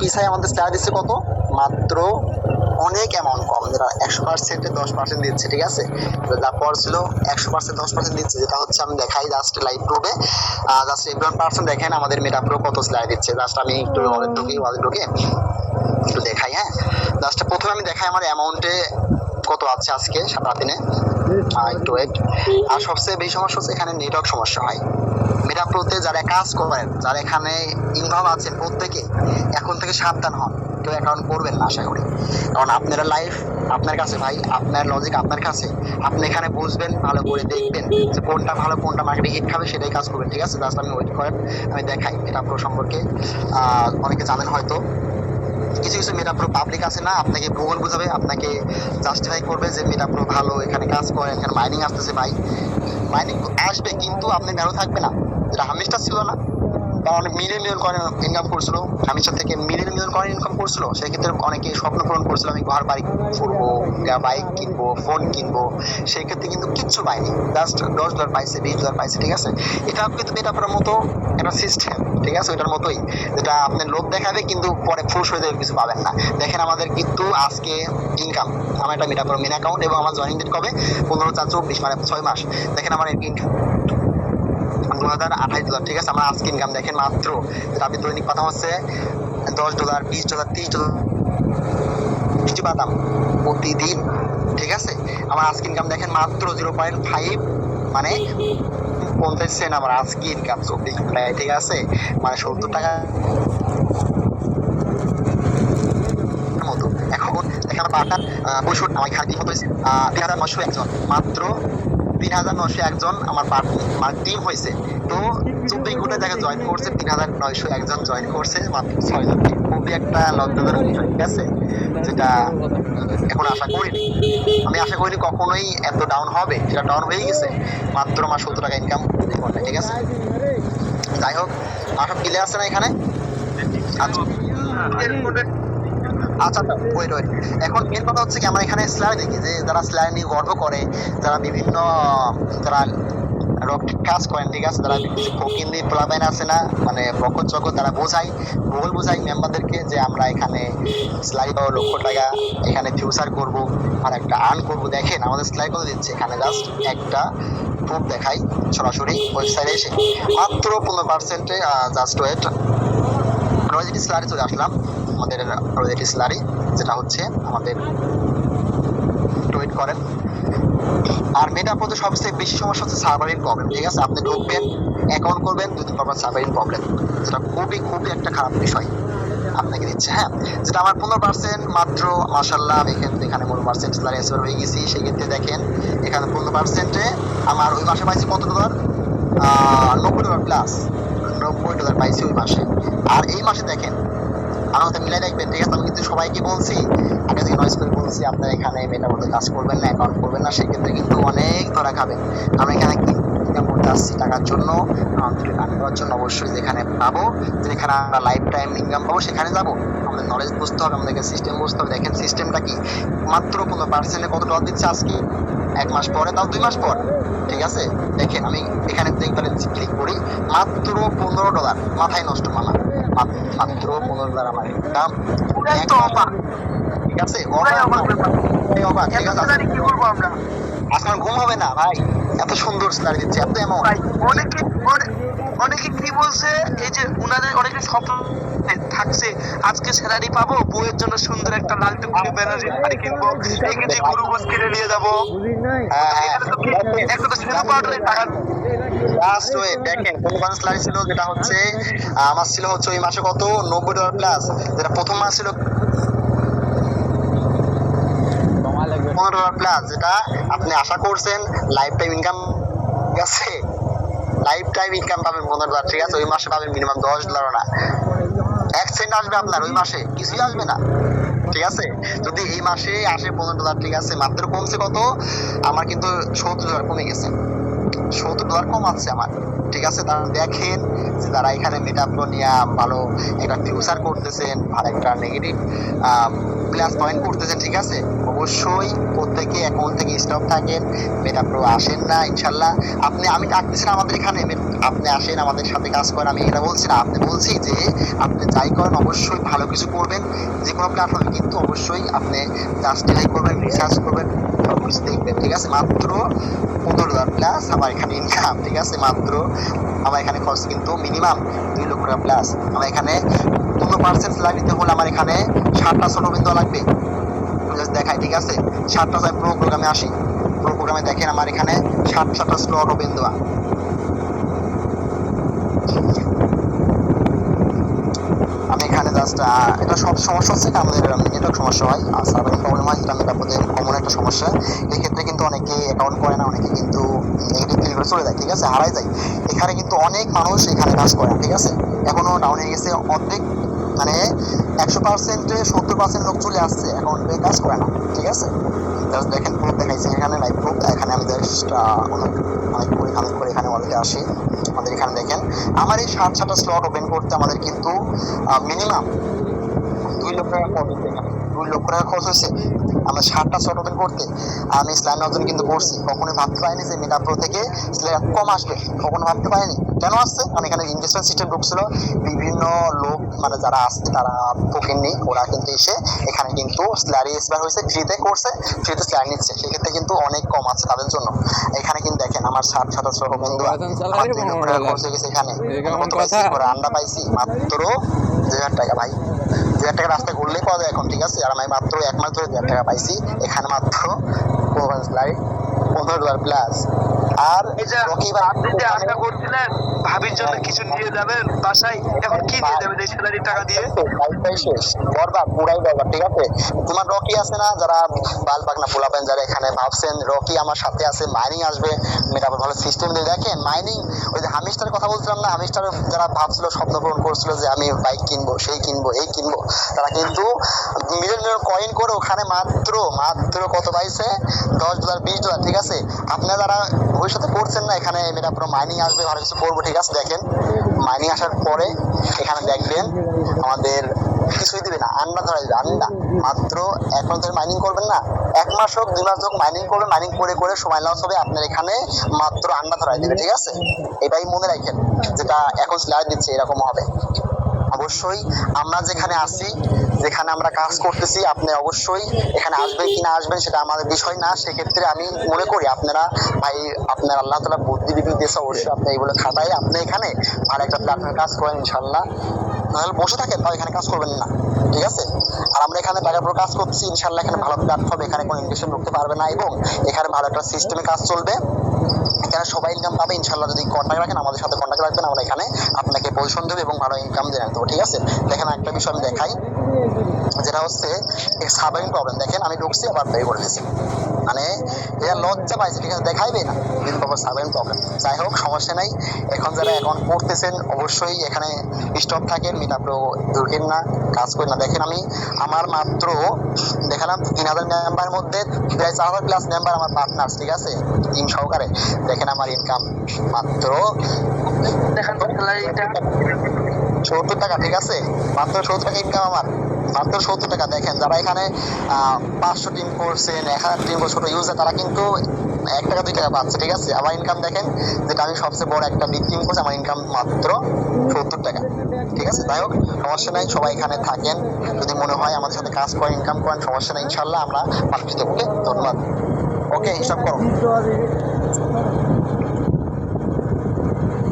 পিছায় আমাদের স্যালারি দিচ্ছে কত, মাত্র অনেক অ্যামাউন্ট কম, যেটা 100%-এ 10% দিচ্ছে, ঠিক আছে। যা পড়ছিল 100% 10% দিচ্ছে, যেটা হচ্ছে আমি দেখাই জাস্ট লাইভ প্রুফে। জাস্ট 11% দেখেন আমাদের মেটা প্রো কত স্যালারি দিচ্ছে। জাস্ট আমি একটু ওয়ালেট ঢুকে একটু দেখাই। হ্যাঁ, জাস্ট প্রথমে আমি দেখাই আমার অ্যামাউন্টে কত আছে আজকে সারাদিনে। একটু ওয়েট। আর সবচেয়ে বেশি সমস্যা হচ্ছে এখানে নেটওয়ার্ক সমস্যা হয়। মেটা প্রোতে যারা কাজ করেন, যারা এখানে ইনভলভ আছেন, প্রত্যেকে এখন থেকে সাবধান হন, কেউ অ্যাকাউন্ট করবেন না আশা করি। কারণ আপনারা লাইফ আপনার কাছে ভাই, আপনার লজিক আপনার কাছে, আপনি এখানে বুঝবেন, ভালো করে দেখবেন যে কোনটা ভালো, কোনটা মার্কেটে হিট খাবে, সেটাই কাজ করবেন, ঠিক আছে। জাস্ট আমি ওয়েট করেন, আমি দেখাই মেটা প্রো সম্পর্কে। অনেকে জানেন হয়তো, কিছু কিছু মেটা প্রো পাবলিক আছে না, আপনাকে ভুল বুঝাবে, আপনাকে জাস্টিফাই করবে যে মেটা প্রো ভালো, এখানে কাজ করেন, এখানে মাইনিং আসতেছে। ভাই মাইনিং আসবে, কিন্তু আপনি ভ্যালু থাকবে না, যেটা হামিশটা ছিল না। কারণ মিলিয়ন মিলিয়ন কয়েন ইনকাম করছিল, হামিশা থেকে মিলিয়ন মিলিয়ন কয়েন ইনকাম করছিল। সেক্ষেত্রে অনেকে স্বপ্ন পূরণ করছিল, আমি ঘর বাড়ি করবো, বাইক কিনবো, ফোন কিনবো। সেই ক্ষেত্রে কিন্তু কিচ্ছু পাইনি, জাস্ট $10 পাইছে, $20 পাইছে, ঠিক আছে। এটা কিন্তু মেটা প্রোর মতো একটা সিস্টেম, ঠিক আছে, ওইটার মতোই, যেটা আপনার লোক দেখাবে কিন্তু পরে ফুস হয়ে যাবে, কিছু পাবেন না। দেখেন আমাদের কিন্তু আজকে ইনকাম, আমার একটা মেটা প্রো মেন অ্যাকাউন্ট, এবং আমার জয়েনিং ডেট কবে, 15/4/24, মানে 6 মাস। দেখেন আমার ইনকাম $2028, ঠিক আছে। আমার আজকে ইনকাম দেখেন মাত্র, যেটা আমি দৈনিক পাতাম হচ্ছে $10, $20, $30 কিছু পাতাম প্রতিদিন, ঠিক আছে। আমার আজকে ইনকাম দেখেন মাত্র 0.5, মানে 50 সেন্ট আমার আজকে ইনকাম 24 ঘন্টায়, ঠিক আছে। মানে 70 টাকা মতো। এখন দেখেন আমার পার্টনার 65, আমার খালি কত হয়েছে 3901 জন, মাত্র 3901 জন আমার মানে টিম হয়েছে। তো 24 ঘন্টায় দেখা জয়েন করছে 3901 জন, জয়েন করছে মাত্র 6 জন। খুবই একটা লজ্জাজনক বিষয়, ঠিক আছে, যেটা এখন আশা করিনি। আমি আশা করিনি কখনোই এত ডাউন হবে, যেটা ডাউন হয়ে গেছে। মাত্র আমার 70 টাকা ইনকাম প্রতি ঘন্টায়, ঠিক আছে। যাই হোক, আমার সব ক্লিয়ার আছে না এখানে? আচ্ছা আচ্ছা আচ্ছা, ওয়েট ওয়েট। এখন মেন কথা হচ্ছে কি, আমরা এখানে স্ল্যাব দেখি যে যারা স্ল্যাব নিয়ে গর্ব করে, যারা বিভিন্ন যারা কাজ করেন, ঠিক আছে, তারা কিছু ফকিন্দি প্লাবাইন আছে না, মানে বকর চকর, তারা বোঝাই, ভুল বোঝাই মেম্বারদেরকে যে আমরা এখানে স্লাইড পাবো লক্ষ টাকা, এখানে ফিউচার করব আর একটা আর্ন করব। দেখেন আমাদের স্লাইড কত দিচ্ছে এখানে, জাস্ট একটা প্রুফ দেখাই সরাসরি ওয়েবসাইটে এসে, মাত্র 15%-এ। জাস্ট ওয়েট, রয়্যালিটি স্যালারি চলে আসলাম, আমাদের রয়্যালিটি স্যালারি, যেটা হচ্ছে আমাদের ওয়েট করেন। আর মেটা প্রোতে সবচেয়ে বেশি সমস্যা হচ্ছে সার্ভারিং প্রবলেম, ঠিক আছে। আপনি ঢুকবেন, অ্যাকাউন্ট করবেন, 2 দিন পর সার্ভারিং প্রবলেম, যেটা খুবই খুবই একটা খারাপ বিষয় আপনাকে দিচ্ছে। হ্যাঁ, যেটা আমার 15% মাত্র, মাশাল্লাহ, আমি এখানে 15% স্যালারি অ্যাসিওর হয়ে গেছি। সেক্ষেত্রে দেখেন এখানে 15%-এ আমার ওই মাসে পাইছি কত ডলার, $90 প্লাস, $90 পাইছি ওই মাসে। আর এই মাসে দেখেন আমার মতো মিলাই দেখবেন, ঠিক আছে। আমি কিন্তু সবাইকে বলছি, আগে থেকে নয়েজ করে বলছি, আপনারা এখানে মেটার মধ্যে কাজ করবেন না, অ্যাকাউন্ট করবেন না, সেক্ষেত্রে কিন্তু অনেক ধরা খাবেন। আমরা এখানে ইনকাম করতে আসছি টাকার জন্য, আমাদের কাজ করার জন্য। অবশ্যই যেখানে পাবো, যেখানে আমরা লাইফ টাইম ইনকাম পাবো, সেখানে যাবো। আমাদের নলেজ বুঝতে হবে, আমাদেরকে সিস্টেম বুঝতে হবে। দেখেন সিস্টেমটা কি, মাত্র 15%-এ কত ডলার দিচ্ছে আজকে, 1 মাস পরে, তাও 2 মাস পর, ঠিক আছে। দেখেন আমি এখানে দেখবেন ক্লিক করি, মাত্র $15, মাথায় নষ্ট মামা, মাত্র $15 আমার ইনকাম, ঠিক আছে। অবাক, ঠিক আছে। কি করবো আমরা, আজকাল ঘুম হবে না ভাই, এত সুন্দর স্যালারি দিচ্ছে, এত অ্যামাউন্ট। অনেকে কি বলছে, এই যে উনাদের অনেকে স্বপ্ন থাকছে আজকে স্যালারি পাবো, বউয়ের জন্য সুন্দর একটা লাল টুকরি বেনারসি শাড়ি কিনবো, এই কেজি গরু গোস কিনে নিয়ে যাবো। একটা তো সেরো পাউডার টাকা। লাস্ট ওয়ে দেখেন কোন মাস স্যালারি ছিল, যেটা হচ্ছে আমার ছিল হচ্ছে ওই মাসে কত, $90 প্লাস, যেটা প্রথম মাস ছিল $15 প্লাস, যেটা আপনি আশা করছেন লাইফ টাইম ইনকাম, ঠিক আছে। লাইফ টাইম ইনকাম পাবেন $15, ঠিক আছে। ওই মাসে পাবেন মিনিমাম $10 না, 1 সেন্ট আসবে আপনার ওই মাসে, কিছুই আসবে না, ঠিক আছে। যদি এই মাসে আসে $15, ঠিক আছে, মাত্র কমছে কত, আমার কিন্তু $70 কমে গেছে, $70 কম আছে আমার। ঠিক আছে, তারা দেখেন যে তারা এখানে মেটাপ্রো নিয়ে ভালো একটা ফিউচার করতেছেন, আর একটা নেগেটিভ প্লাস পয়েন্ট করতেছেন। ঠিক আছে, অবশ্যই প্রত্যেকে অ্যাকাউন্ট থেকে স্টপ থাকেন, মেটাপ্রো আসেন না ইনশাল্লাহ। আমি ডাকতেছি না আমাদের এখানে, আপনি আসেন আমাদের সাথে কাজ করেন, আমি এটা বলছি না, আপনি বলছি যে আপনি যাই করেন অবশ্যই ভালো কিছু করবেন, যে কোনো প্ল্যাটফর্মে কিন্তু অবশ্যই আপনি জাস্টিফাই করবেন, রিসার্চ করবেন, সব কিছু দেখবেন। ঠিক আছে, মাত্র 15,000 প্লাস আমার এখানে ইনকাম। ঠিক আছে, মাত্র আমার এখানে খরচ কিন্তু মিনিমাম 2 লক্ষ টাকা প্লাস। আমার এখানে 15% স্ল্যাব নিতে হলে আমার এখানে 7টা ছোট বিন্দু লাগবে, দেখাই। ঠিক আছে, 7টা প্রো প্রোগ্রামে আসি, প্রো প্রোগ্রামে দেখেন আমার এখানে 7টা স্লট ওপেন দেওয়া। আমি এখানে জাস্ট এটা সব সমস্যা হচ্ছে আমাদের নেটওয়ার্ক সমস্যা হয় আর সার্ভার প্রবলেম হয়, এটা মেটাপ্রোতে কমন একটা সমস্যা। এই ক্ষেত্রে কিন্তু অনেকে অ্যাকাউন্ট করে না, অনেকে কিন্তু নেগেটিভ ফিল করে চলে যায়। ঠিক আছে, হারাই যায়। এখানে কিন্তু অনেক মানুষ এখানে কাজ করে না। ঠিক আছে, এখনো ডাউন হয়ে গেছে অর্ধেক, মানে 100%-এ 70% লোক চলে আসছে অ্যাকাউন্টে, কাজ করে না। ঠিক আছে, জাস্ট দেখেন প্রুফ দেখাইছে এখানে, লাইভ প্রুফ। এখানে আমি জাস্ট অনেক অনেক করে এখানে অলরেডি আসি। আমাদের এখানে দেখেন আমার এই 7টা স্লট ওপেন করতে আমাদের কিন্তু মিনিমাম 2 লক্ষ টাকা খরচ হয়েছে। এখানে 2 লক্ষ টাকা খরচ হয়েছে আমরা 7টা স্লট ওপেন করতে। আমি স্ল্যাম অর্জন কিন্তু করছি, কখনোই ভাবতে পারিনি যে মেটাপ্রো থেকে স্ল্যাম কম আসবে, কখনো ভাবতে পারিনি। কেন আসছে, কারণ এখানে ইনভেস্টমেন্ট সিস্টেম ঢুকছিল, বিভিন্ন লোক মানে যারা আসছে তারা টোকেন নেই, ওরা কিন্তু এসে এখানে কিন্তু স্ল্যারি এক্সপায়ার হয়েছে, ফ্রিতে করছে, ফ্রিতে স্ল্যার নিচ্ছে, সেক্ষেত্রে কিন্তু অনেক কম আছে তাদের জন্য। এখানে কিন্তু দেখেন আমার 7টা স্লট ওপেন দেওয়া, আমার 2 লক্ষ টাকা খরচ হয়ে গেছে। এখানে কত পাইছি, ওরা আন্ডা পাইছি মাত্র 2,000 টাকা। ভাই 2,000 টাকা রাস্তায় ঘুরলেই পাওয়া যায় এখন। ঠিক আছে, আর আমি মাত্র 1 মাস ধরে 2,000 টাকা পাইছি এখানে, মাত্র 15,000 প্লাস। আর আপনি যে আশা করছিলেন ভাবির জন্য কিছু নিয়ে যাবেন বাসায়, এখন কি নিয়ে যাবেন এই স্যালারি টাকা দিয়ে? শেষ বরবাদ, পুরাই বরবাদ। ঠিক আছে, তোমার রকি আছে না, যারা বাল পাকনা পোলাবেন, যারা এখানে ভাবছেন রকি আমার সাথে আছে, মাইনিং আসবে, মেটাপর ভালো সিস্টেম দিয়ে দেখেন মাইনিং। ওই যে হামিস্টারের কথা বলছিলাম না, হামিস্টার যারা ভাবছিল, স্বপ্ন পূরণ করছিল যে আমি বাইক কিনবো, সেই কিনবো, এই কিনবো, তারা কিন্তু মিলিয়ন কয়েন করে ওখানে মাত্র কত পাইছে, $10 $20। ঠিক আছে, আপনারা যারা ভবিষ্যতে করছেন না, এখানে মেটাপুরো মাইনিং আসবে, ভালো কিছু করবো। ঠিক আছে, দেখেন মাইনিং আসার পরে এখানে দেখবেন আমাদের কিছুই দিবে না, আন্ডা ধরা যাবে, আন্ডা। মাত্র 1 মাস ধরে মাইনিং করবেন না, 1 মাস হোক 2 মাস হোক মাইনিং করবেন, মাইনিং করে করে সময় লস হবে, আপনার এখানে মাত্র আন্ডা ধরাই দেবে। ঠিক আছে, এটাই মনে রাখেন, যেটা এখন স্লাইড দিচ্ছে এরকম হবে। অবশ্যই আমরা যেখানে আছি, যেখানে আমরা কাজ করতেছি, আপনি অবশ্যই এখানে আসবেন কি না আসবেন সেটা আমাদের বিষয় না। সেক্ষেত্রে আমি মনে করি আপনারা ভাই, আপনার আল্লাহ তাআলা বুদ্ধি বিবেক দিয়েছে, অবশ্যই আপনি এইগুলো খাটাই আপনি এখানে ভালো একটা প্ল্যাটফর্মে কাজ করেন ইনশাল্লাহ। নাহলে বসে থাকেন তাও এখানে কাজ করবেন না। ঠিক আছে, আর আমরা এখানে টাকার উপর কাজ করছি ইনশাল্লাহ, এখানে ভালো প্ল্যাটফর্ম, এখানে কোনো ইনভেস্টমেন্ট ঢুকতে পারবে না, এবং এখানে ভালো একটা সিস্টেমে কাজ চলবে, এখানে সবাই ইনকাম পাবে ইনশাল্লাহ। যদি কন্ট্যাক্ট রাখেন আমাদের সাথে, কন্ট্যাক্ট রাখবেন, আমরা এখানে আপনাকে পজিশন দেবো এবং ভালো ইনকাম দিয়ে রাখতে। ঠিক আছে, দেখেন একটা বিষয় আমি দেখাই, যেটা হচ্ছে সার্ভারিং প্রবলেম। দেখেন আমি ঢুকছি আবার পে করে দিয়েছি, মানে এর লজ্জা পাইছে। ঠিক আছে, দেখাইবে না কিন্তু বাবা সার্ভারিং প্রবলেম। যাই হোক, সমস্যা নাই। এখন যারা অ্যাকাউন্ট করতেছেন অবশ্যই এখানে স্টপ থাকেন, মেটাপ্রো ঢুকেন না, কাজ করেন না। দেখেন আমি আমার মাত্র দেখালাম 3,000 মেম্বারের মধ্যে প্রায় 4,000 প্লাস মেম্বার আমার পার্টনার্স। ঠিক আছে, টিম সহকারে। দেখেন আমার ইনকাম মাত্র দেখেন স্যালারিটা 70 টাকা। ঠিক আছে, মাত্র 70 টাকা ইনকাম আমার, মাত্র 70 টাকা। দেখেন যারা এখানে 500 টিম করছেন, 1000 টিম করছে, ছোট ইউজার, তারা কিন্তু 1 টাকা 2 টাকা পাচ্ছে। ঠিক আছে, আমার ইনকাম দেখেন, যেটা আমি সবচেয়ে বড় একটা বিগ টিম করছি, আমার ইনকাম মাত্র 70 টাকা। ঠিক আছে, যাই হোক সমস্যা নাই, সবাই এখানে থাকেন, যদি মনে হয় আমাদের সাথে কাজ করেন, ইনকাম করেন, সমস্যা নেই, ইনশাল্লাহ আমরা পাঠিয়ে দেবো। ওকে, ধন্যবাদ। ওকে, হিসাব করো।